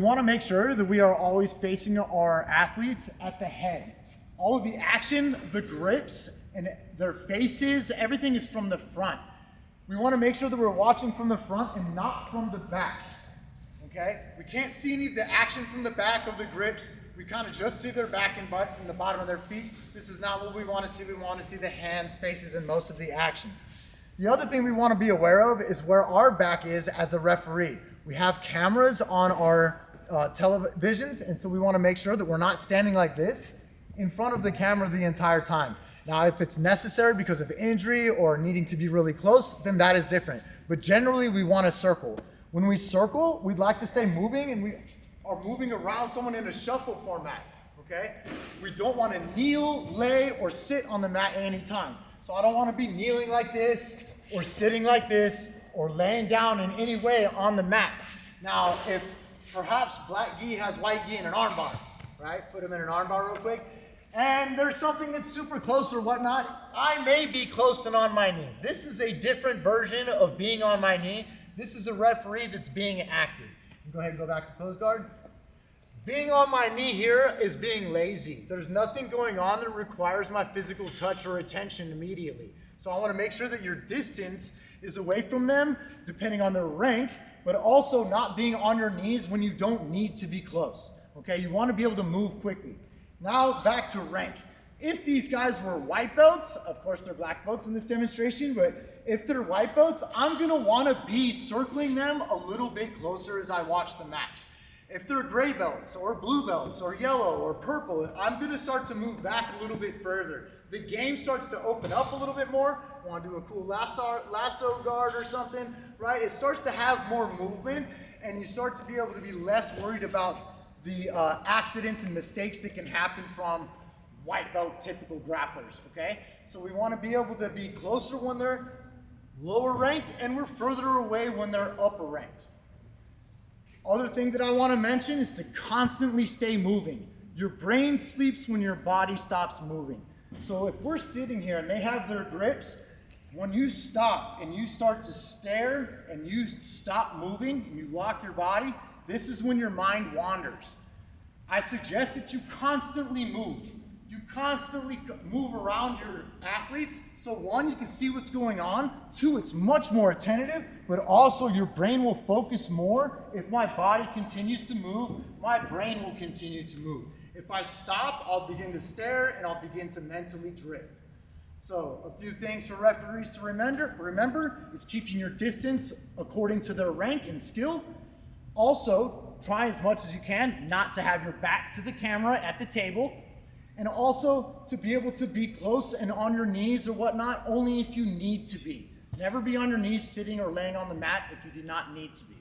want to make sure that we are always facing our athletes at the head. All of the action, the grips, and their faces, everything is from the front. We want to make sure that we're watching from the front and not from the back. Okay? We can't see any of the action from the back of the grips. We kind of just see their back and butts and the bottom of their feet. This is not what we want to see. We want to see the hands, faces, and most of the action. The other thing we want to be aware of is where our back is as a referee. We have cameras on our televisions, and so we want to make sure that we're not standing like this in front of the camera the entire time. Now, if it's necessary because of injury or needing to be really close, then that is different. But generally, we want to circle. When we circle, we'd like to stay moving, and we are moving around someone in a shuffle format, okay? We don't want to kneel, lay, or sit on the mat at any time. So I don't want to be kneeling like this, or sitting like this, or laying down in any way on the mat. Now, if perhaps black gi has white gi in an arm bar, right? Put them in an arm bar real quick. And there's something that's super close or whatnot, I may be close and on my knee. This is a different version of being on my knee. This is a referee that's being active. Go ahead and go back to close guard. Being on my knee here is being lazy. There's nothing going on that requires my physical touch or attention immediately. So I want to make sure that your distance is away from them, depending on their rank, but also not being on your knees when you don't need to be close. Okay, you want to be able to move quickly. Now back to rank. If these guys were white belts, of course they're black belts in this demonstration, but if they're white belts, I'm gonna wanna be circling them a little bit closer as I watch the match. If they're gray belts or blue belts or yellow or purple, I'm gonna start to move back a little bit further. The game starts to open up a little bit more. Wanna do a cool lasso guard or something, right? It starts to have more movement, and you start to be able to be less worried about the accidents and mistakes that can happen from white belt typical grapplers, okay? So we want to be able to be closer when they're lower ranked, and we're further away when they're upper ranked. Other thing that I want to mention is to constantly stay moving. Your brain sleeps when your body stops moving. So if we're sitting here and they have their grips, when you stop and you start to stare and you stop moving and you lock your body, this is when your mind wanders. I suggest that you constantly move. You constantly move around your athletes. So one, you can see what's going on. Two, it's much more attentive, but also your brain will focus more. If my body continues to move, my brain will continue to move. If I stop, I'll begin to stare and I'll begin to mentally drift. So a few things for referees to remember is keeping your distance according to their rank and skill. Also, try as much as you can not to have your back to the camera at the table, and also to be able to be close and on your knees or whatnot only if you need to be. Never be on your knees sitting or laying on the mat if you do not need to be.